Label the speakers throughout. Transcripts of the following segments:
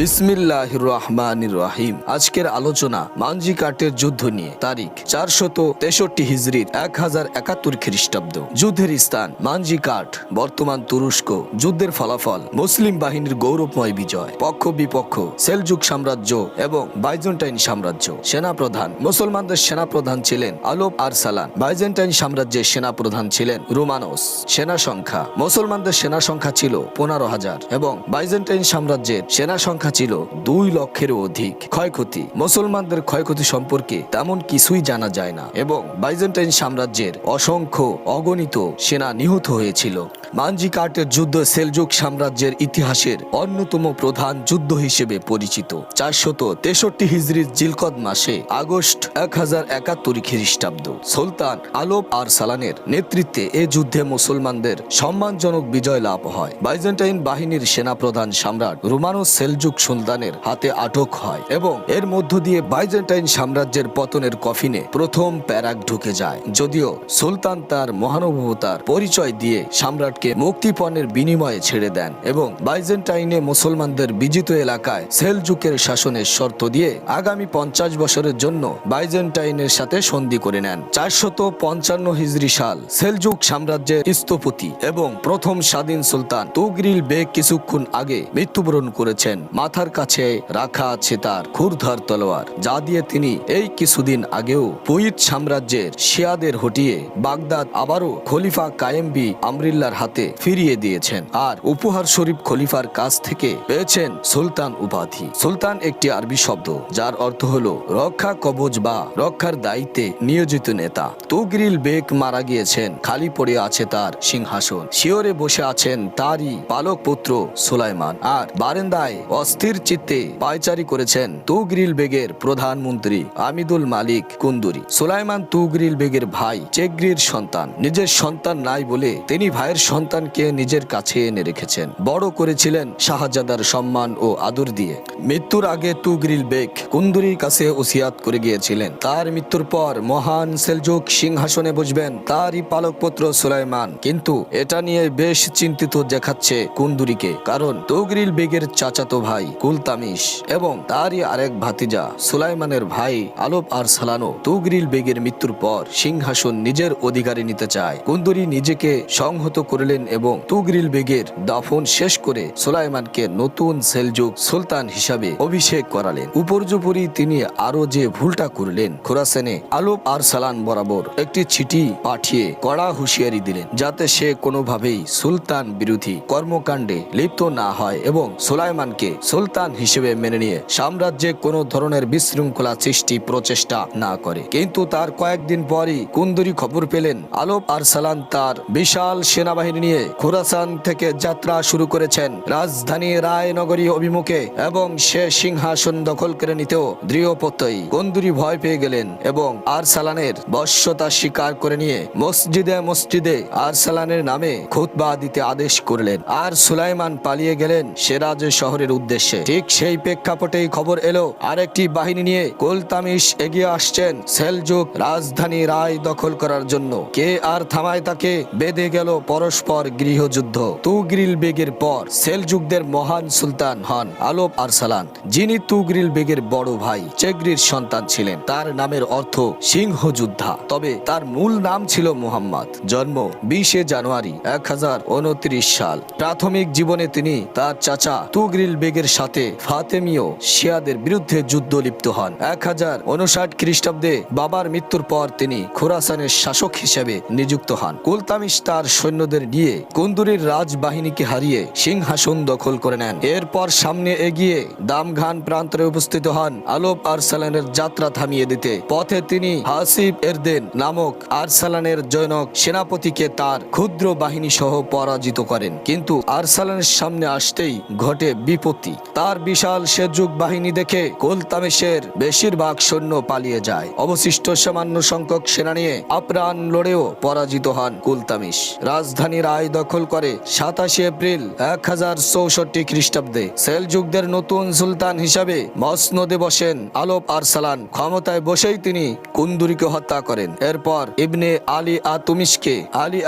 Speaker 1: বিসমিল্লাহির রহমানির রহিম। আজকের আলোচনা মানজিকাটের যুদ্ধ নিয়ে। তারিখ 463 হিজরির 1071 খ্রিস্টাব্দ। যুদ্ধের স্থান মানজিকাট, বর্তমান তুরস্ক। যুদ্ধের ফলাফল মুসলিম বাহিনীর গৌরবময় বিজয়। পক্ষ বিপক্ষ সেলজুক সাম্রাজ্য এবং বাইজেন্টাইন সাম্রাজ্য। সেনাপ্রধান মুসলমানদের সেনাপ্রধান ছিলেন আলোপ আরসালান। বাইজেন্টাইন সাম্রাজ্যের সেনাপ্রধান ছিলেন রোমানোস। সেনা সংখ্যা মুসলমানদের সেনা সংখ্যা ছিল 15,000 এবং বাইজেন্টাইন সাম্রাজ্যের সেনা সংখ্যা ছিল 2 লক্ষেরও অধিক। ক্ষয়ক্ষতি মুসলমানদের ক্ষয়ক্ষতি সম্পর্কে তেমন কিছুই জানা যায় না এবং বাইজেন্টাইন সাম্রাজ্যের অসংখ্য অগণিত সেনা নিহত হয়েছিল। মানজিকাটের যুদ্ধ সেলজুক সাম্রাজ্যের ইতিহাসের অন্যতম প্রধান যুদ্ধ হিসেবে পরিচিত। 463 হিজরির জিলকদ মাসে আগস্ট 1071 খ্রিস্টাব্দ সুলতান আলোপ আরসালানের নেতৃত্বে এ যুদ্ধে মুসলমানদের সম্মানজনক বিজয় লাভ হয়। বাইজেন্টাইন বাহিনীর সেনাপ্রধান সম্রাট রোমানোস সেলজুক সুলতানের হাতে আটক হয় এবং এর মধ্য দিয়ে বাইজেন্টাইন সাম্রাজ্যের পতনের কফিনে প্রথম প্যারাক ঢুকে যায়। যদিও সুলতান তার মহানুভবতার পরিচয় দিয়ে সম্রাটকে মুক্তিপণের বিনিময়ে ছেড়ে দেন এবং বাইজেন্টাইনে মুসলমানদের বিজিত এলাকায় সেলজুকের শাসনের শর্ত দিয়ে আগামী 50 বছরের জন্য বাইজেন্টাইনের সাথে সন্ধি করে নেন। 455 হিজরি সাল সেলজুক সাম্রাজ্যের স্থপতি এবং প্রথম স্বাধীন সুলতান তুগরিল বেগ কিছুক্ষণ আগে মৃত্যুবরণ করেছেন। মাথার কাছে রাখা আছে তার ক্ষুরধার তলোয়ার, যা দিয়ে তিনি এই কিছুদিন আগেও পুইত সাম্রাজ্যের শিয়াদের হটিয়ে বাগদাদ আবারও খলিফা কায়েম্বি আমরিল্লার হাতে ফিরিয়ে দিয়েছেন আর উপহার শরীফ খলিফার কাছ থেকে পেয়েছেন সুলতান উপাধি। সুলতান একটি আরবি শব্দ যার অর্থ হলো রক্ষা কবচ বা রক্ষার দায়িত্বে নিয়োজিত নেতা। তুগরিল বেগ মারা গিয়েছেন, খালি পড়ে আছে তার সিংহাসন। শিয়রে বসে আছেন তারই পালক পুত্র সুলাইমান আর বারেন্দায় অস্থির চিত্তে পায়চারি করেছেন তুগরিল বেগের প্রধানমন্ত্রী আমিদুল মালিক কুন্দুরি। সুলাইমান তুগরিল বেগের ভাই চেগরির সন্তান। নিজের সন্তান নাই বলে তিনি ভাইয়ের সন্তানকে নিজের কাছে এনে রেখেছেন, বড় করেছিলেন শাহজাদার সম্মান ও আদর দিয়ে। মৃত্যুর আগে তুগরিল বেগ কুন্দুরির কাছে ওসিয়াত করে গিয়েছিলেন তার মৃত্যুর পর মহান সেলজুক সিংহাসনে বসবেন তারই পালক পুত্র সুলাইমান। কিন্তু এটা নিয়ে বেশ চিন্তিত দেখাচ্ছে কুন্দুরিকে, কারণ তুগরিল বেগের চাচাতো ভাই কুলতামিশ এবং তারই আরেক ভাতিজা সুলাইমানের ভাই আলোপ আরসালানও তুগরিল বেগের মৃত্যুর পর সিংহাসন নিজের অধিকারে নিতে চায়। কুন্দুরি নিজেকে সংহত করলেন এবং তুগরিল বেগের দাফন শেষ করে সুলাইমানকে নতুন সেলজুক সুলতান হিসাবে অভিষেক করালেন। উপর্যুপরি তিনি আরো যে ভুলটা করলেন, খোরাসানে আলোপ আরসালান বরাবর একটি চিঠি পাঠিয়ে কড়া হুঁশিয়ারি দিলেন যাতে সে কোনোভাবেই সুলতান বিরোধী কর্মকাণ্ডে লিপ্ত না হয় এবং সুলাইমানকে সুলতান হিসেবে মেনে নিয়ে সাম্রাজ্যে কোনো ধরনের বিশৃঙ্খলা সৃষ্টি প্রচেষ্টা না করে। কিন্তু তার কয়েকদিন পরই কুন্দুরি খবর পেলেন আলোপ আরসালান তার বিশাল সেনাবাহিনী নিয়ে খোরাসান থেকে যাত্রা শুরু করেছেন রাজধানী রায়নগরী অভিমুখে এবং সে সিংহাসন দখল করে নিতেও দৃঢ়প্রত্যয়ী। কুন্দুরি ভয় পেয়ে গেলেন এবং আরসালানের বশ্যতা স্বীকার করে নিয়ে মসজিদে মসজিদে আরসালানের নামে খুতবা দিতে আদেশ করলেন আর সুলাইমান পালিয়ে গেলেন সেরাজ শহরের উদ্দেশ্যে। ঠিক সেই প্রেক্ষাপটেই খবর এলো আরেকটি বাহিনী নিয়ে কুলতামিশ এগিয়ে আসছেন সেলজুক রাজধানী রায় দখল করার জন্য। কে আর থামায় তাকে? বেঁধে গেল পরস্পর গৃহযুদ্ধ। তুগরিল বেগের পর সেলজুকদের মহান সুলতান হন আলোপ আরসালান, যিনি তুগরিল বেগের বড় ভাই চেগরির সন্তান ছিলেন। তার নামের অর্থ সিংহ যোদ্ধা, তবে তার মূল নাম ছিল মুহাম্মদ। জন্ম 20 জানুয়ারি 1029 সাল। প্রাথমিক জীবনে তিনি তার চাচা তুগরিল বেগের সাথে ফাতেমীয় শিয়াদের বিরুদ্ধে যুদ্ধ লিপ্ত হন। 1059 খ্রিস্টাব্দে বাবার মৃত্যুর পর তিনি খোরাসানের শাসক হিসেবে নিযুক্ত হন। কুলতামিশ তার সৈন্যদের নিয়ে কুন্দুরির রাজবাহিনীকে হারিয়ে সিংহাসন দখল করে নেন। এরপর সামনে এগিয়ে দামঘান প্রান্তরে উপস্থিত হন আলোপ আরসালানের যাত্রা থামিয়ে দিতে। পথে তিনি হাসিব এরদেন নামক আরসালানের জনক সেনাপতিকে তার ক্ষুদ্র বাহিনী সহ পরাজিত করেন। কিন্তু আরসালানের সামনে আসতেই ঘটে বিপত্তি। তার বিশাল সেলজুক বাহিনী দেখে কুলতামিশের বেশিরভাগ সৈন্য পালিয়ে যায়। অবশিষ্ট সামান্য সংখ্যক সেনা নিয়ে আপ্রাণ লড়েও পরাজিত হন কুলতামিশ। রাজধানী রায় দখল করে 27 এপ্রিল 1064 খ্রিস্টাব্দে সেলজুকদের নতুন সুলতান হিসাবে মসনদে বসেন আলোপ আরসালান। ক্ষমতায় বসেই তিনি কুন্দুরিকে হত্যা করেন। এরপর ইবনে আলী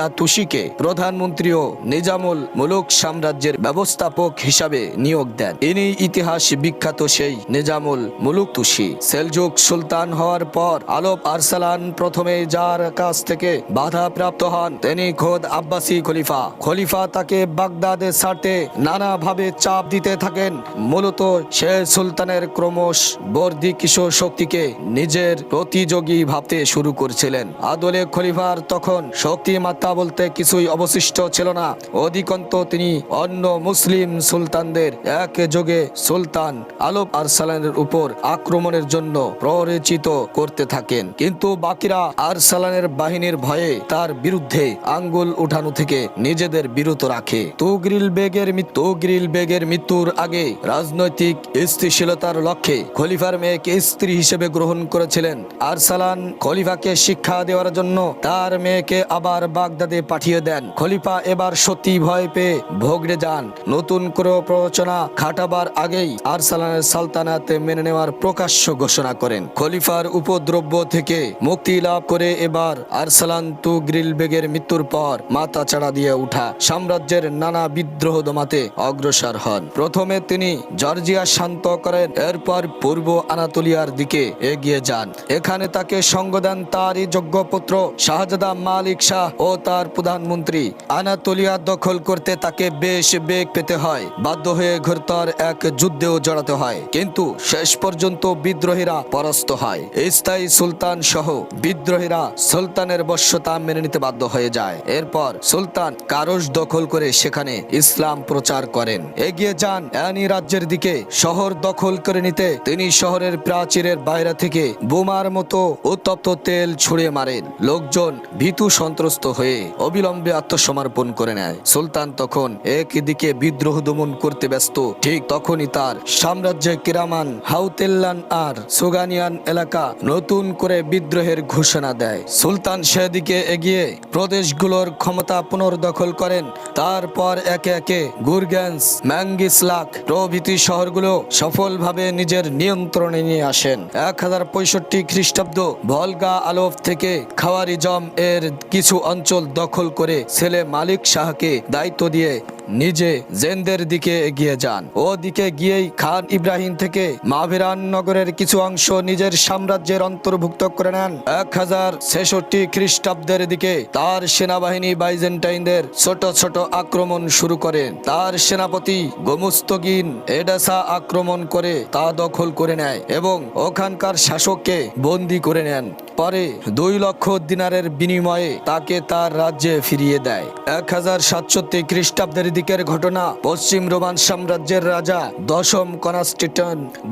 Speaker 1: আতুশিকে প্রধানমন্ত্রী ও নিজামুল মুলুক সাম্রাজ্যের ব্যবস্থাপক হিসাবে নিয়োগ দেন। ইনি ইতিহাস বিখ্যাত সেই নিজামুল মুলুক তুসি। সেলজুক সুলতান হওয়ার পর আলপ আরসালান প্রথমে যার কাছ থেকে বাধা প্রাপ্ত হন তিনি খোদ আব্বাসী খলিফা। খলিফা তাকে বাগদাদে ছাড়তে নানাভাবে চাপ দিতে থাকেন। মূলত সে সুলতানের ক্রমশ বর্ধি কিশোর শক্তিকে নিজের প্রতিযোগী ভাবতে শুরু করেছিলেন। আদলে খলিফার তখন শক্তিমাত্রা বলতে কিছুই অবশিষ্ট ছিল না। অধিকন্ত তিনি অন্য মুসলিম সুলতানদের একযোগে সুলতান আলপ আরসালানের উপর আক্রমণের জন্য প্ররোচিত করতে থাকেন, কিন্তু বাকিরা আরসালানের বাহিনীর ভয়ে তার বিরুদ্ধে আঙ্গুল উঠানো থেকে নিজেদের বিরত রাখে। তুগরিল বেগের মৃত্যুর আগে রাজনৈতিক স্থিতিশীলতার লক্ষ্যে খলিফার মেয়েকে স্ত্রী হিসেবে গ্রহণ করেছিলেন। আরসালান খলিফাকে শিক্ষা দেওয়ার জন্য তার মেয়েকে আবার বাগদাদে পাঠিয়ে দেন। খলিফা এবার সত্যি ভয় পেয়ে ভোগড়ে যান। নতুন করে প্ররোচনা খাটাবার আগেই আরসালানের সালতানাতে মেনে নেওয়ার প্রকাশ্য ঘোষণা করেন। খলিফার উপদ্রব্য থেকে মুক্তি লাভ করে এবার আরসালান তুগরিল বেগের মৃত্যুর পর মাথা চাড়া দিয়ে উঠা সাম্রাজ্যের নানা বিদ্রোহ দমাতে অগ্রসর হন। প্রথমে তিনি জর্জিয়া শান্ত করেন, এরপর পূর্ব আনাতোলিয়ার দিকে এগিয়ে যান। এখানে তাকে সঙ্গ দেন তারই যোগ্য পুত্র শাহজাদা মালিক শাহ ও তার প্রধানমন্ত্রী। আনাতোলিয়া দখল করতে তাকে বেশ বেগ পেতে হয়। বাধ্য হয়ে ঘোরতর এক যুদ্ধেও জড়াতে হয়, কিন্তু শেষ পর্যন্ত বিদ্রোহীরা পরাস্ত হয়। স্থায়ী সুলতান সহ বিদ্রোহীরা সুলতানের বশ্যতা মেনে নিতে বাধ্য হয়ে যায়। এরপর সুলতান কারস দখল করে সেখানে ইসলাম প্রচার করেন। এগিয়ে যান অ্যানি রাজ্যের দিকে। শহর দখল করে নিতে তিনি শহরের প্রাচীরের বাইরে থেকে বোমার মতো উত্তপ্ত তেল ছুড়ে মারেন। লোকজন ভীতু সন্ত্রস্ত হয়ে অবিলম্বে আত্মসমর্পণ করে নেয়। সুলতান তখন একদিকে বিদ্রোহ দমন করতে ব্যস্ত, ঠিক তখনই তার সাম্রাজ্যে কিরামান, হাউতেল্লান আর সুগানিয়ান এলাকা নতুন করে বিদ্রোহের ঘোষণা দেয়। সুলতান সেদিকে এগিয়ে প্রদেশগুলোর ক্ষমতা পুনর্দখল করেন। তারপর একে একে গুরগেন্স, ম্যাঙ্গিসলাক প্রভৃতি শহরগুলো সফলভাবে নিজের নিয়ন্ত্রণে নিয়ে আসেন। 1065 খ্রিস্টাব্দ ভলগা আলফ থেকে খাওয়ারিজম এর কিছু অঞ্চল দখল করে ছেলে মালিক শাহকে দায়িত্ব দিয়ে নিজে জেন্দের দিকে এগিয়ে যান। ও দিকে গিয়েই খান ইব্রাহিম থেকে মাভেরান নগরের কিছু অংশ নিজের সাম্রাজ্যের অন্তর্ভুক্ত করে নেন। 1066 খ্রিস্টাব্দের দিকে তার সেনাবাহিনী বাইজেন্টাইনদের ছোট ছোট আক্রমণ শুরু করেন। তার সেনাপতি গোমুস্তগিন এডাসা আক্রমণ করে তা দখল করে নেয় এবং ওখানকার শাসককে বন্দী করে নেন। পরে 2 লক্ষ দিনারের বিনিময়ে তাকে তার রাজ্যে ফিরিয়ে দেয়। 1067 খ্রিস্টাব্দের দিকের ঘটনা। পশ্চিম রোমান সাম্রাজ্যের রাজা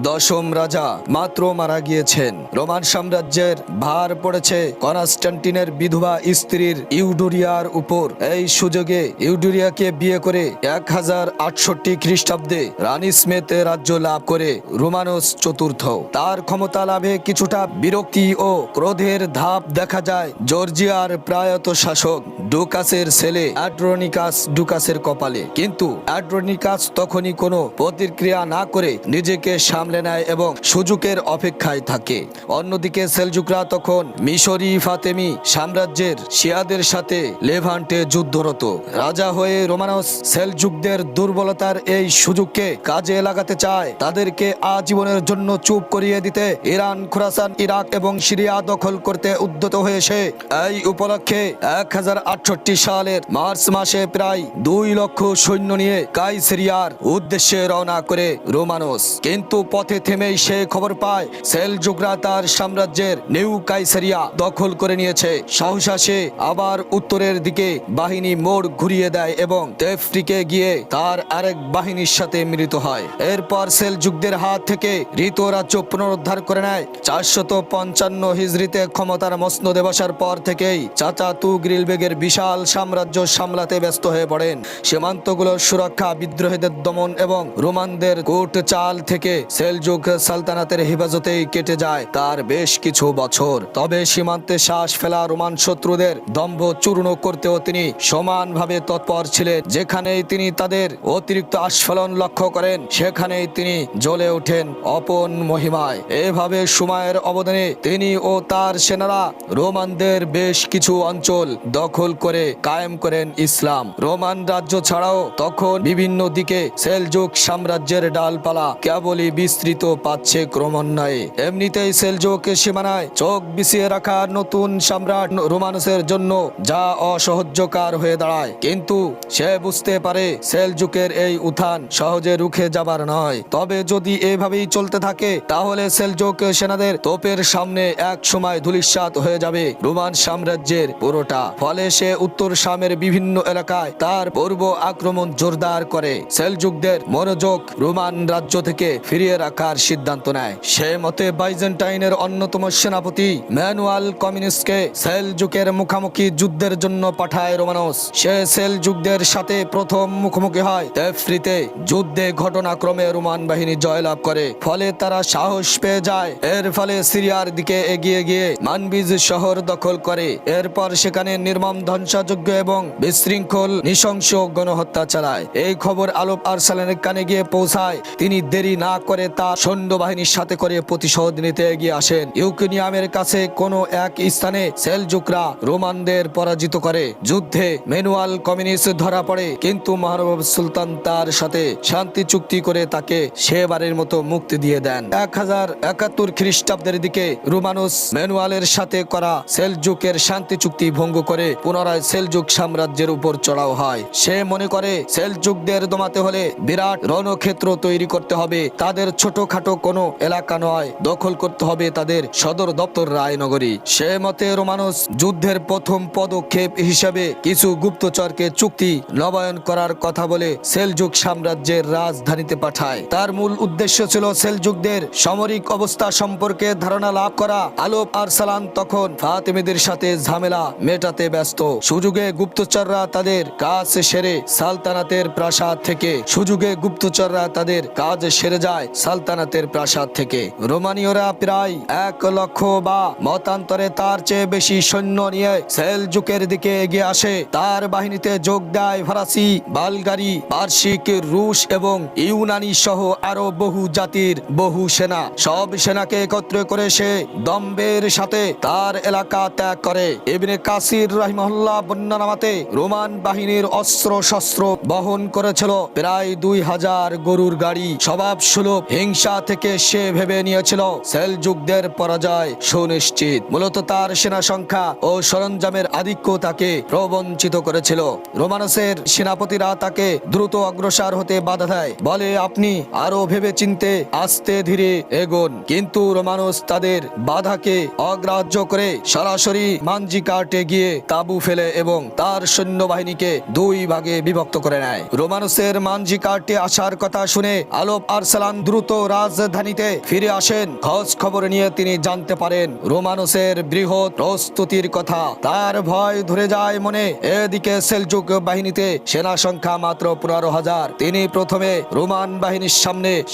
Speaker 1: দশম রাজা মাত্র মারা গিয়েছেন। রোমান সাম্রাজ্যের ভার পড়েছে কনস্টান্টিনের বিধবা স্ত্রীর ইউডোরিয়ার উপর। এই সুযোগে ইউডোরিয়াকে বিয়ে করে 1068 খ্রিস্টাব্দে রানী স্মেথ রাজ্য লাভ করে রোমানস চতুর্থ। তার ক্ষমতা লাভে কিছুটা বিরক্তি ও ক্রোধের ধাপ দেখা যায় জর্জিয়ার প্রয়াত শাসক ডুকাসের ছেলে অ্যাড্রোনিকাস ডুকাসের কপালে। কিন্তু অ্যাড্রোনিকাস তখনই কোনো প্রতিক্রিয়া না করে নিজেকে সামলে নেয় এবং সুযোগের অপেক্ষায় থাকে। অন্যদিকে সেলজুকরা তখন মিশরি ফাতেমি সাম্রাজ্যের শিয়াদের সাথে লেভান্টে যুদ্ধরত। রাজা হয়ে রোমানস সেলজুকদের দুর্বলতার এই সুযোগকে কাজে লাগাতে চায়। তাদেরকে আজীবনের জন্য চুপ করিয়ে দিতে ইরান, খোরাসান, ইরাক এবং সিরিয়া দখল করতে উদ্যত হয়েছে। এই উপলক্ষে 1068 সালের মার্চ মাসে প্রায় 2 লক্ষ সৈন্য নিয়ে কাইসেরিয়ার উদ্দেশ্যে রওনা করে রোমানস। কিন্তু পথে থেমেই সে খবর পায় সেলজুকরা তার সাম্রাজ্যের নিউ কাইসেরিয়া দখল করে নিয়েছে। সাহসা সে আবার উত্তরের দিকে বাহিনী মোড় ঘুরিয়ে দেয় এবং তেফরিকে গিয়ে তার আরেক বাহিনীর সাথে মিলিত হয়। এরপর সেলজুকদের হাত থেকে ঋত রাজ্য পুনরুদ্ধার করে নেয়। 455 হিজরিতে ক্ষমতার মসনদে বসার পর থেকেই চাচা তুগরিল বেগের বিশাল সাম্রাজ্য সামলাতে ব্যস্ত হয়ে পড়েন। সীমান্তগুলোর সুরক্ষা, বিদ্রোহীদের দমন এবং রোমানদের কূট চাল থেকে সেলজুক সালতানাতের হেফাজতেই কেটে যায় তার বেশ কিছু বছর। তবে সীমান্তে শ্বাস ফেলা রোমান শত্রুদের দম্ভ চূর্ণ করতেও তিনি সমানভাবে তৎপর ছিলেন। যেখানেই তিনি তাদের অতিরিক্ত আস্ফালন লক্ষ্য করেন সেখানেই তিনি জ্বলে ওঠেন অপন মহিমায়। এভাবে সময়ের অবদানে তিনি ও তার সেনারা রোমানদের বেশ কিছু অঞ্চল দখল করে কায়েম করেন ইসলাম। রোমান রাজ্য ছাড়া ছাড়াও তখন বিভিন্ন দিকে সেলজুক সাম্রাজ্যের ডালপালা কেবলই বিস্তৃত পাচ্ছে ক্রমান্বয়ে। এমনিতেই সেলজুক সীমানায় চোখ বিছিয়ে রাখা নতুন সম্রাট রোমানসের জন্য যা অসহ্যকর হয়ে দাঁড়ায়, কিন্তু সে বুঝতে পারে সেলজুকের এই উত্থান সহজে রুখে যাবার নয়। তবে যদি এভাবেই চলতে থাকে তাহলে সেলজুক সেনাদের তোপের সামনে এক সময় ধূলিসাৎ হয়ে যাবে রোমান সাম্রাজ্যের পুরোটা। ফলে সে উত্তর শামের বিভিন্ন এলাকায় তার পূর্ব আক্রমণ জোরদার করে সেলজুকদের মনোযোগ রোমান রাজ্য থেকে ফিরিয়ে রাখার সিদ্ধান্ত নেয়। সে মতে বাইজেন্টাইনের অন্যতম সেনাপতি ম্যানুয়াল কমিনিসকে সেলজুকের মুখোমুখি যুদ্ধের জন্য পাঠায় রোমানস। সে সেলজুকদের সাথে প্রথম মুখোমুখি হয় তেফরিতে। যুদ্ধে ঘটনাক্রমে রোমান বাহিনী জয়লাভ করে, ফলে তারা সাহস পেয়ে যায়। এর ফলে সিরিয়ার দিকে এগিয়ে গিয়ে মানবিজ শহর দখল করে। এরপর সেখানে নির্মম ধ্বংসযজ্ঞ এবং বিশৃঙ্খল নৃশংস গণহত্যা চালায়। এই খবর আলপ আরসালানের কানে গিয়ে পৌঁছায়। তিনি দেরি না করে তার সৈন্যবাহিনীর সাথে করে প্রতিশোধ নিতে এগিয়ে আসেন। ইউক্রেনিয়ামের কাছে কোনো এক স্থানে সেলজুকরা রোমানদের পরাজিত করে। যুদ্ধে ম্যানুয়াল কমিনিস ধরা পড়ে, কিন্তু মহানবাব সুলতান তার সাথে শান্তি চুক্তি করে তাকে সেবারের মতো মুক্তি দিয়ে দেন। 1071 খ্রিস্টাব্দের দিকে রোমানুস ম্যানুয়ালের সাথে করা সেলজুকের শান্তি চুক্তি ভঙ্গ করে পুনরায় সেলজুক সাম্রাজ্যের উপর চড়াও হয়। সে মনে করে সেলজুকদের দমাতে হলে বিরাট রণক্ষেত্র তৈরি করতে হবে। তাদের ছোটখাটো কোনো এলাকা নয়, দখল করতে হবে তাদের সদর দপ্তর রায়নগরী। সে মতে রোমানুস যুদ্ধের প্রথম পদক্ষেপ হিসেবে কিছু গুপ্তচরকে চুক্তি নবায়ন করার কথা বলে সেলজুক সাম্রাজ্যের রাজধানীতে পাঠায়। তার মূল উদ্দেশ্য ছিল সেলজুকদের সামরিক অবস্থা সম্পর্কে ধারণা লাভ করা। আলপ আরসালান তখন ফাতেমিদের সাথে ঝামেলা মেটাতে ব্যস্ত। সুযোগে গুপ্তচররা তাদের কাজ সেরে যায় সালতানাতের প্রাসাদ থেকে। রোমানীয়রা প্রায় 1 লক্ষ বা মতান্তরে তার চেয়ে বেশি সৈন্য নিয়ে সেলজুকের দিকে এগিয়ে আসে। তার বাহিনীতে যোগ দেয় ফরাসি, বালগারি, পার্সিক, রুশ এবং ইউনানি সহ আরো বহু জাতির বহু সেনা। সব সেনাকে একত্র করে সে দম্বের সাথে তার এলাকা ত্যাগ করে। ইবনে কাসির রাহিমাহুল্লাহ বর্ণনামাতে রোমান বাহিনীর অস্ত্র শস্ত্র বহন করেছিল প্রায় 2000 গরুর গাড়ি। স্বভাব সুলভ হিংসা থেকে সে ভেবে নিয়েছিল সেলজুকদের পরাজয় সুনিশ্চিত। মূলত তার সেনা সংখ্যা ও সরঞ্জামের আধিক্য তাকে প্রবঞ্চিত করেছিল। রোমানসের সেনাপতিরা তাকে দ্রুত অগ্রসর হতে বাধা দেয়, বলে আপনি আরো ভেবে চিনতে আস্তে ধীরে এগোন। কিন্তু রোমানস তাদের বাধাকে অগ্রাহ্য করে সরাসরি মানজিকার্টে গিয়ে তাবু ফেলে এবং তার সৈন্যবাহিনীকে 2 ভাগে বিভক্ত করে নেয়। রোমানসের মানজিকার্টে আসার কথা শুনে আলপ আরসালান দ্রুত রাজধানীতে ফিরে আসেন। খোঁজ খবর নিয়ে তিনি জানতে পারেন রোমানসের বৃহৎ প্রস্তুতির কথা। তার ভয় ধরে যায় মনে। এদিকে সেলজুক বাহিনীতে সেনা সংখ্যা মাত্র 15,000। তিনি প্রথমে রোমান বাহিনীর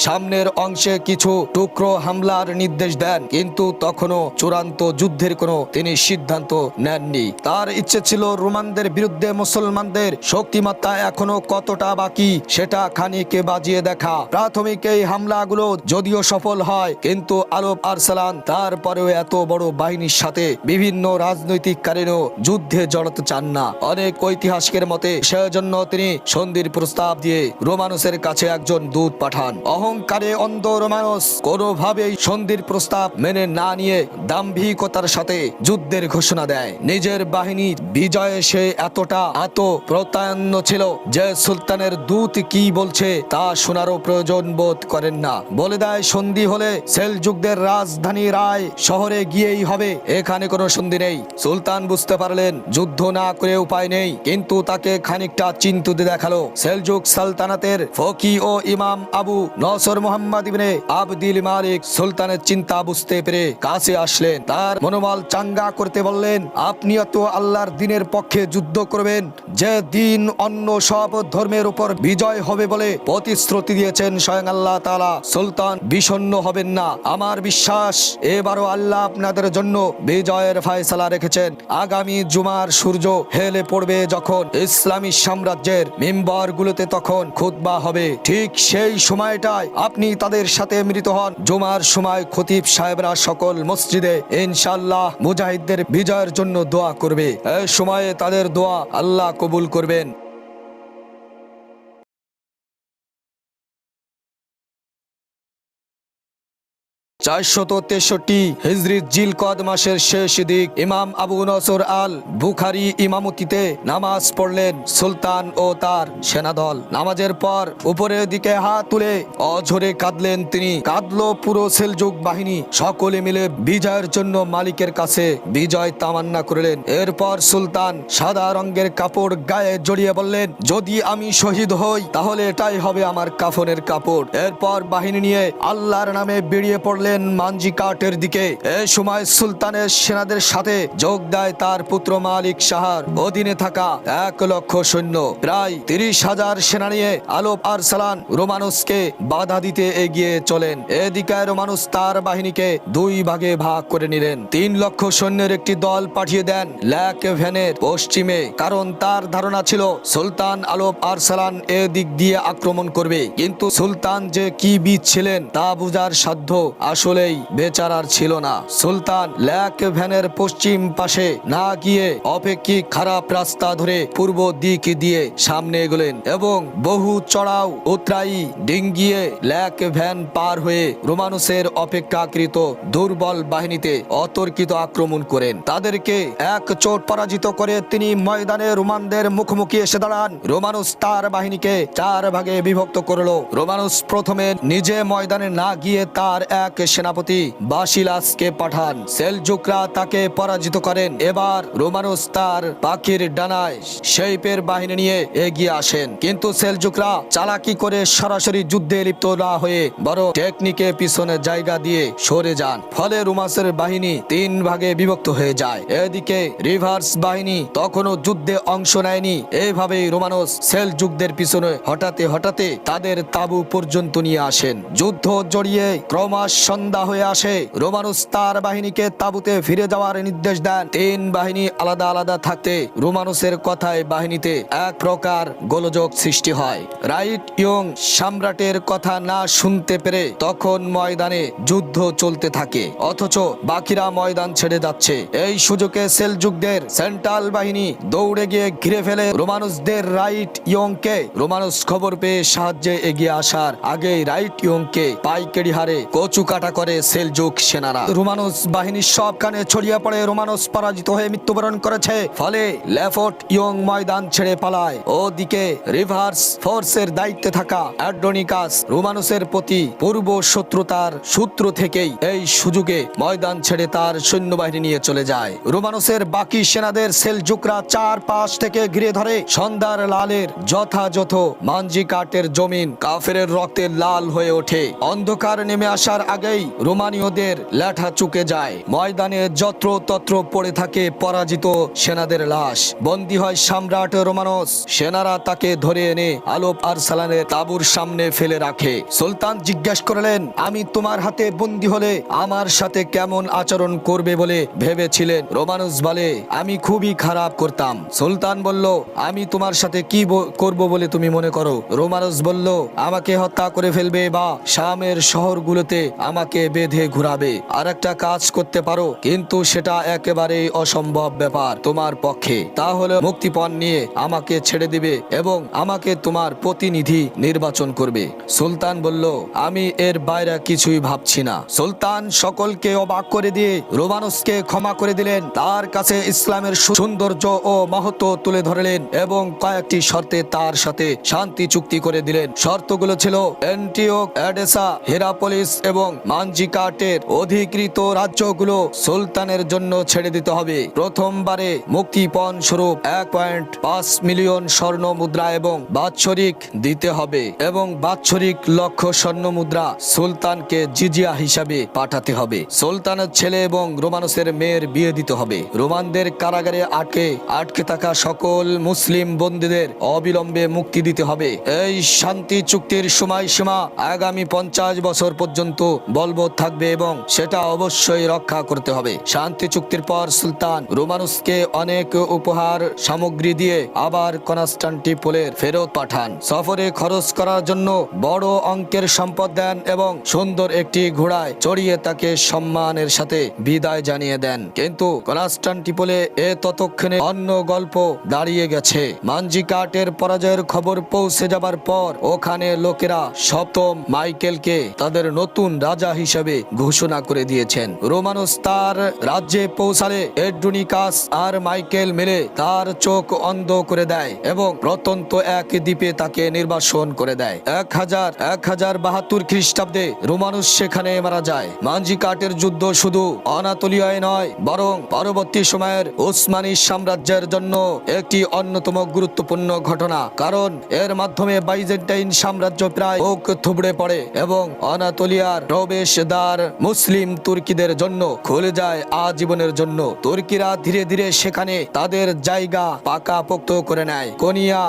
Speaker 1: সামনের অংশে কিছু টুকরো হামলার নির্দেশ দেন, কিন্তু তখনও চূড়ান্ত যুদ্ধের কোনো তিনি সিদ্ধান্ত নেননি। তার ইচ্ছে ছিল রোমানদের বিরুদ্ধে মুসলমানদের শক্তিমত্তা এখনো কতটা বাকি সেটা খানিকে বাজিয়ে দেখা। প্রাথমিক এই হামলাগুলো যদিও সফল হয়, কিন্তু আলপ আরসালান তারপরেও এত বড় বাহিনীর সাথে বিভিন্ন রাজনৈতিক কারণেও যুদ্ধে জড়াতে চান না। অনেক ঐতিহাসিকের মতে সেজন্য তিনি সন্ধির প্রস্তাব দিয়ে রোমানসের কাছে একজন দূত পাঠান। অহংকারে অন্ধ রোমানস কোনোভাবেই সন্ধির প্রস্তাব মেনে না নিয়ে দাম্ভিকতার সাথে যুদ্ধের ঘোষণা দেয়। নিজের বাহিনীর বিজয়ে সে এতটা আত্মপ্রত্যয়ন ছিল যে সুলতানের দূত কি বলছে তা শোনারও প্রয়োজন বোধ করেন না। বলে দেয় সন্ধি হলে সেলজুকদের রাজধানী রায় শহরে গিয়েই হবে, এখানে কোনো সন্ধি নেই। সুলতান বুঝতে পারলেন যুদ্ধ না করে উপায় নেই, কিন্তু তাকে খানিকটা চিন্তিত দেখালো। সেলজুক সালতানাতের ফকি ও ইমাম আবু নসর মুহাম্মদ ইবনে আবদিল মালিক সুলতানের চিন্তা বুঝতে পেরে কাছে আসলেন। তার মনোবল চাঙ্গা করতে বললেন, আপনি তো আল্লাহর দ্বীনের পক্ষে যুদ্ধ করবেন, যে দিন অন্য সব ধর্মের উপর বিজয় হবে বলে প্রতিশ্রুতি দিয়েছেন স্বয়ং আল্লাহ তাআলা। সুলতান বিষণ্ণ হবেন না। আমার বিশ্বাস এবারও আল্লাহ আপনাদের জন্য বিজয়ের ফয়সালা রেখেছেন। আগামী জুমার সূর্য হেলে পড়বে যখন ইসলামী সাম্রাজ্যের মিম্বরগুলোতে তখন খুতবা হবে। ঠিক সেই সময়টায় আপনি তাদের সাথে মিলিত হন। জুমার সময় খতিব সাহেবরা সকল মসজিদে ইনশাআল্লাহ মুজাহিদদের বিজয়ের জন্য দোয়া করবে। এই সময়ে তাদের দোয়া আল্লাহ কবুল করবেন। 463 হিজরি জিলকদ মাসের শেষ দিক ইমাম আবু নসর আল বুখারী ইমামতিতে নামাজ পড়লেন। সুলতান ও তার সেনাদল নামাজের পর উপরের দিকে হাত তুলে অঝরে কাঁদলেন। তিনি কাঁদলো পুরো সেলজুক বাহিনী সকলে মিলে বিজয়ের জন্য মালিকের কাছে বিজয় তামান্না করলেন। এরপর সুলতান সাদা রঙের কাপড় গায়ে জড়িয়ে বললেন, যদি আমি শহীদ হই তাহলে এটাই হবে আমার কাফনের কাপড়। এরপর বাহিনী নিয়ে আল্লাহর নামে বেরিয়ে পড়লেন মানজিকাটের দিকে। এই সময় সুলতানের সেনাদের সাথে যোগ দেয় তার পুত্র মালিক শাহর অধীনে থাকা 1 লক্ষ সৈন্য। প্রায় 30,000 সেনা নিয়ে আলোপ আরসালান রোমানুসকে বাধা দিতে এগিয়ে চলেন। এদিকে রোমানুস তার বাহিনীকে 2 ভাগে ভাগ করে নিলেন। 3 লক্ষ সৈন্যের একটি দল পাঠিয়ে দেন ল্যাক ভ্যানের পশ্চিমে, কারণ তার ধারণা ছিল সুলতান আলোপ আরসালান এ দিক দিয়ে আক্রমণ করবে। কিন্তু সুলতান যে কি বীর ছিলেন তা বুঝার সাধ্য আসলেই বেচারার ছিল না। সুলতান ল্যাক ভ্যানের পশ্চিম পাশে না গিয়ে অপেক্ষিক খারাপ রাস্তা ধরে পূর্ব দিক দিয়ে সামনে এগোলেন এবং বহু চড়াও উতরাই ডিঙ্গিয়ে ল্যাক ভ্যান পার হয়ে রোমানুসের অপেক্ষাকৃত দুর্বল বাহিনীতে অতর্কিত আক্রমণ করেন। তাদেরকে এক চোট পরাজিত করে তিনি ময়দানে রোমানদের মুখোমুখি এসে দাঁড়ান। রোমানুস তার বাহিনীকে 4 ভাগে বিভক্ত করল। রোমানুস প্রথমে নিজে ময়দানে না গিয়ে তার এক সেনাপতি বাসিলাসকে পাঠান। সেলজুকরা তাকে পরাজিত করেন। এবার রোমানুস তার পাখির ডানায় শেইপের বাহিনী নিয়ে এগিয়ে আসেন, কিন্তু সেলজুকরা চালাকি করে সরাসরি যুদ্ধে লিপ্ত না হয়ে বড় টেকনিকে পিছনে জায়গা দিয়ে সরে যান। ফলে রোমানুসের বাহিনী 3 ভাগে বিভক্ত হয়ে যায়। এদিকে রিভার্স বাহিনী তখনও যুদ্ধে অংশ নেয়নি। এইভাবেই রোমানুস সেলজুকদের পিছনে হঠাতে হঠাতে তাদের তাবু পর্যন্ত নিয়ে আসেন। যুদ্ধ জড়িয়ে ক্রমশ সন্ধ্যা হয়ে আসে। রোমানুস তার বাহিনীকে তাবুতে ফিরে যাওয়ার নির্দেশ দেন। 3 বাহিনী আলাদা আলাদা থাকতে রোমানুসের কথায় বাহিনীতে এক প্রকার গোলযোগ সৃষ্টি হয়। রাইট ইয়ং সম্রাটের কথা না শুনতে পেরে তখন ময়দানে যুদ্ধ চলতে থাকে, অথচ বাকিরা ময়দান ছেড়ে যাচ্ছে। এই সুযোগে সেলজুকদের সেন্ট্রাল বাহিনী দৌড়ে গিয়ে ঘিরে ফেলে রোমানুসদের রাইট ইয়ংকে। রোমানুস খবর পেয়ে সাহায্যে এগিয়ে আসার আগেই রাইট ইয়ংকে পাইকারি হারে কচু কাটা করে সেলজুক সেনারা। রোমানুস বাহিনীর সবখানে ছড়িয়ে পড়ে। রোমানুস পরাজিত হয়ে মৃত্যুবরণ করেছে। ফলে লেফট ইয়ং ময়দান ছেড়ে পালায়। ওদিকে রিভার্স ফোর্সের দায়িত্বে থাকা অ্যাড্রোনিকাস রোমানুসের প্রতি পূর্ব শত্রুতার সূত্র থেকেই এই সুযোগে ময়দান ছেড়ে তার সৈন্যবাহিনী নিয়ে চলে যায়। রোমানুসের বাকি সেনাদের সেলজুকরা 4 পাশ থেকে ঘিরে ধরে। সন্ধ্যার লালের যথাযথ মানজিকাটের জমিন কাফেরের রক্তে লাল হয়ে ওঠে। অন্ধকার নেমে আসার আগেই রোমানীয়দের লেঠা চুকে যায়। ময়দানে যত্র তত্র পড়ে থাকে পরাজিত সেনাদের লাশ। বন্দী হয় সম্রাট রোমানুস। সেনারা তাকে ধরে এনে আলোপ আরসালানের তাবুর সামনে ফেলে রাখে। সুলতান জিজ্ঞাসা করলেন, আমি তোমার হাতে বন্দী হলে আমার সাথে কেমন আচরণ করবে বলে ভেবেছিলেন? রোমানুস বলে, আমি খুবই খারাপ করতাম। সুলতান বলল, আমি তোমার সাথে কি করব বলে তুমি মনে করো? রোমানুস বলল, আমাকে হত্যা করে ফেলবে বা শামের শহরগুলোতে আমাকে বেঁধে ঘুরাবে। আর একটা কাজ করতে পারো, কিন্তু সেটা একেবারেই অসম্ভব ব্যাপার তোমার পক্ষে। তাহলে মুক্তিপণ নিয়ে আমাকে ছেড়ে দিবে এবং আমাকে তোমার প্রতিনিধি নির্বাচন করবে। সুলতান বলল, আমি এর বাইরে কিছুই ভাবছি না। সুলতান সকলকে অবাক করে দিয়ে রোমানুসকে ক্ষমা করে দিলেন। তার কাছে ইসলামের সৌন্দর্য ও মহত্ব তুলে ধরলেন এবং কয়েকটি শর্তে তার সাথে শান্তি চুক্তি করে দিলেন। শর্তগুলো ছিল অ্যান্টিওক, এডেসা, হেরাপোলিস এবং মানজিকাটের অধিকৃত রাজ্যগুলো সুলতানের জন্য ছেড়ে দিতে হবে। প্রথমবারে মুক্তিপণ স্বরূপ 1.5 মিলিয়ন স্বর্ণ মুদ্রা এবং বাৎসরিক দিতে হবে এবং বাৎসরিক লক্ষ স্বর্ণ মুদ্রা সুলতানকে জিজিয়া হিসাবে পাঠাতে হবে। সুলতানের ছেলে এবং রোমানুসের মেয়ের বিয়ে দিতে হবে। রোমানদের কারাগারে আটকে থাকা সকল মুসলিম বন্দীদের অবিলম্বে মুক্তি দিতে হবে। এই শান্তি চুক্তির সময়সীমা আগামী 50 বছর পর্যন্ত বলবৎ থাকবে এবং সেটা অবশ্যই রক্ষা করতে হবে। শান্তি চুক্তির পর সুলতান রোমানুসকে অনেক উপহার সামগ্রী দিয়ে আবার কনস্টান্টিনোপলের ফেরত পাঠান। সফরে খরচ করার জন্য বড় অঙ্কের সম্পদ দেন এবং সুন্দর একটি ঘোড়ায় চড়িয়ে তাকে সম্মানের সাথে বিদায় জানিয়ে দেন। কিন্তু কনস্টান্টিনোপলে ততক্ষণে অন্য গল্প দাঁড়িয়ে গেছে। মানজিকাটের পরাজয়ের খবর পৌঁছে যাবার পর ওখানে লোকেরা সপ্তম মাইকেলকে তাদের নতুন রাজা হিসাবে ঘোষণা করে দিয়েছেন। রোমানুস তার রাজ্যে পৌঁছালে এড্রোনিকাস আর মাইকেল মিলে তার চোখ অন্ধ করে দেয় এবং প্রত্যন্ত এক দ্বীপে তাকে নির্বাসন করে দেয়। 1072 খ্রিস্টাব্দে রোমানুস সেখানে মারা যায়। মানজিকাটের যুদ্ধ শুধু আনাতোলিয়ায় নয়, বরং পরবর্তী সময়ের উসমানী সাম্রাজ্যের জন্য একটি অন্যতম গুরুত্বপূর্ণ ঘটনা, কারণ এর মাধ্যমে বাইজেন্টাইন সাম্রাজ্য প্রায় বুক থুবড়ে পড়ে এবং আনাতোলিয়ার প্রবেশদ্বার মুসলিম তুর্কিদের জন্য খুলে যায় আজীবনের জন্য। তুর্কিরা ধীরে ধীরে সেখানে তাদের জায়গা পাকাপোক্ত করে নেয়। কোনিয়া,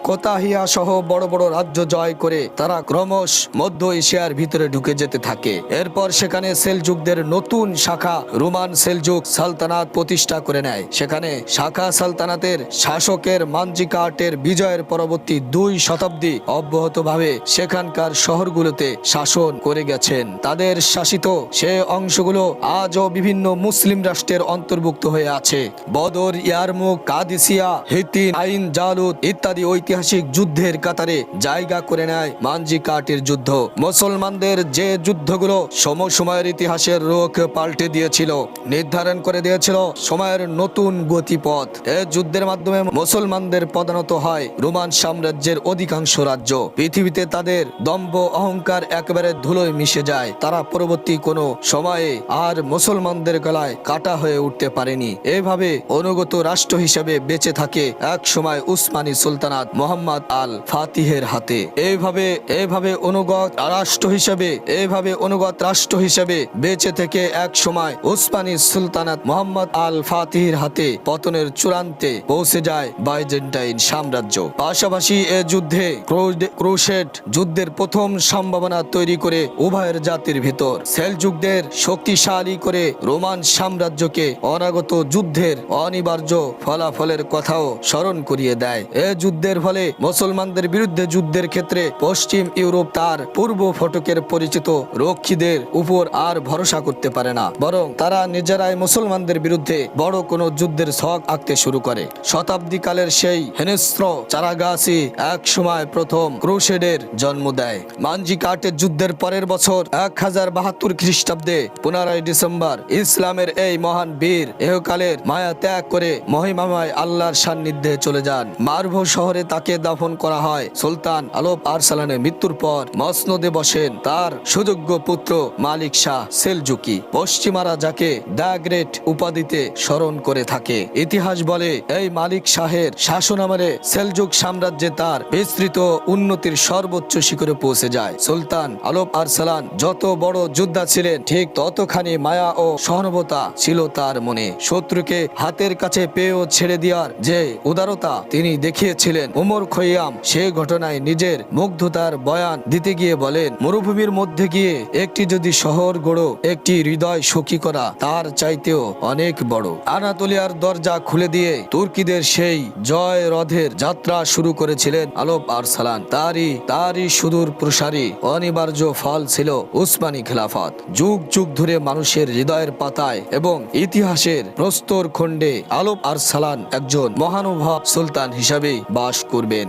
Speaker 1: কোতাহিয়া সহ বড় বড় রাজ্য জয় করে তারা ক্রমশ মধ্য এশিয়ার ভিতরে ঢুকে যেতে থাকে। এরপর সেখানে সেলজুকদের নতুন শাখা রোমান সেলজুক সালতানাত প্রতিষ্ঠা করে নেয়। সেখানে শাখা সালতানাতের শাসকের মানজিকাটের বিজয়ের পরবর্তী 2 শতাব্দী অব্যাহতভাবে সেখানকার শহরগুলোতে শাসন করে গেছেন। তাদের শাসিত সে অংশগুলো আজও বিভিন্ন মুসলিম রাষ্ট্রের অন্তর্ভুক্ত হয়ে আছে। বদর, ইয়ারমুক, কাদিসিয়া, হিত্তিন, আইন জালুত ইত্যাদি ঐতিহাসিক যুদ্ধের কাতারে জায়গা করে নেয় মানজিকাটের যুদ্ধ। মুসলমানদের যে যুদ্ধগুলো সময়ের ইতিহাসের রোখ পাল্টে দিয়েছিল, নির্ধারণ করে দিয়েছিল সময়ের নতুন গতিপথ। এই যুদ্ধের মাধ্যমে মুসলমানদের পদানত হয় রোমান সাম্রাজ্যের অধিকাংশ রাজ্য। পৃথিবীতে তাদের দম্ভ অহংকার একেবারে ধুলোয় মিশে যায়। তারা পরবর্তী কোনো সময়ে আর মুসলমানদের গলায় কাটা হয়ে উঠতে পারেনি। এভাবে অনুগত রাষ্ট্র হিসেবে বেঁচে থাকে এক সময় উসমানী সুলতানাত মোহাম্মদ আল ফাতিহের হাতে। এইভাবে অনুগত রাষ্ট্র হিসেবে বেঁচে থেকে এক সময় উসমানী সুলতানাত মোহাম্মদ আল ফাতিহের হাতে পতনের চূড়ান্তে পৌঁছে যায় বাইজেন্টাইন সাম্রাজ্য। পাশাপাশি এ যুদ্ধে ক্রুসেড যুদ্ধের প্রথম সম্ভাবনা তৈরি করে উভয়ের জাতির ভিতর সেলজুকদের শক্তিশালী করে রোমান সাম্রাজ্যকে অনাগত যুদ্ধের অনিবার্য ফলাফলের কথাও স্মরণ করিয়ে দেয়। এ যুদ্ধের ফলে মুসলমানদের বিরুদ্ধে যুদ্ধের ক্ষেত্রে পশ্চিম ইউরোপ তার পূর্ব ফটকের পরিচিত রক্ষীদের উপর আর ভরসা করতে পারে না, বরং তারা নিজেরাই মুসলমানদের বিরুদ্ধে বড় কোনো যুদ্ধের ছক আঁকতে শুরু করে। শতাব্দীকালের সেই হিংস্র চারাগাছই এক সময় প্রথম ক্রুসেডের জন্ম দেয়। মানজিকাটের যুদ্ধের পরের বছর 1072 খ্রিস্টাব্দে 15 ডিসেম্বর ইসলামের এই মহান বীর এহকালের মায়া ত্যাগ করে মহিমাময় আল্লাহর সান্নিধ্যে চলে যান। মারভো শহরে তাকে দাফন করা হয়। সুলতান আলপ আরসালানের মৃত্যুর পর মসনদে বসেন তার সুযোগ্য পুত্র মালিক শাহ সেলজুকি। পশ্চিমারা যাকে দ্য গ্রেট উপাধিতে স্মরণ করে থাকে। ইতিহাস বলে এই মালিক শাহের শাসনামলে সেলজুক সাম্রাজ্যে তার বিস্তৃত উন্নতির সর্বোচ্চ শিখরে পৌঁছে যায়। সুলতান আলপ আরসালান যত বড় যোদ্ধা ছিলেন, ঠিক ততখানি মায়া ও সহানুভূতি ছিল তার মনে। শত্রুকে হাতের কাছে পেয়েও ছেড়ে দেওয়ার যে উদারতা তিনি দেখিয়েছিলেন, উমর খৈয়াম সে ঘটনায় নিজের মুগ্ধতার বয়ান দিতে গিয়ে বলেন, মরুভূমির মধ্যে গিয়ে একটি যদি শহর গড়ো, একটি হৃদয় সখী করা তার চাইতেও অনেক বড়। আনাতোলিয়ার দরজা খুলে দিয়ে তুর্কিদের সেই জয় রথের যাত্রা শুরু করেছিলেন আলপ আরসালান। তারই সুদূর প্রসারী অনিবার্য ফল ছিল উসমানী খেলাফত। যুগ যুগ ধরে মানুষের হৃদয়ের পাতায় এবং ইতিহাসের প্রস্তর খণ্ডে আলপ আরসালান একজন মহানুভব সুলতান হিসাবেই বাস করবেন।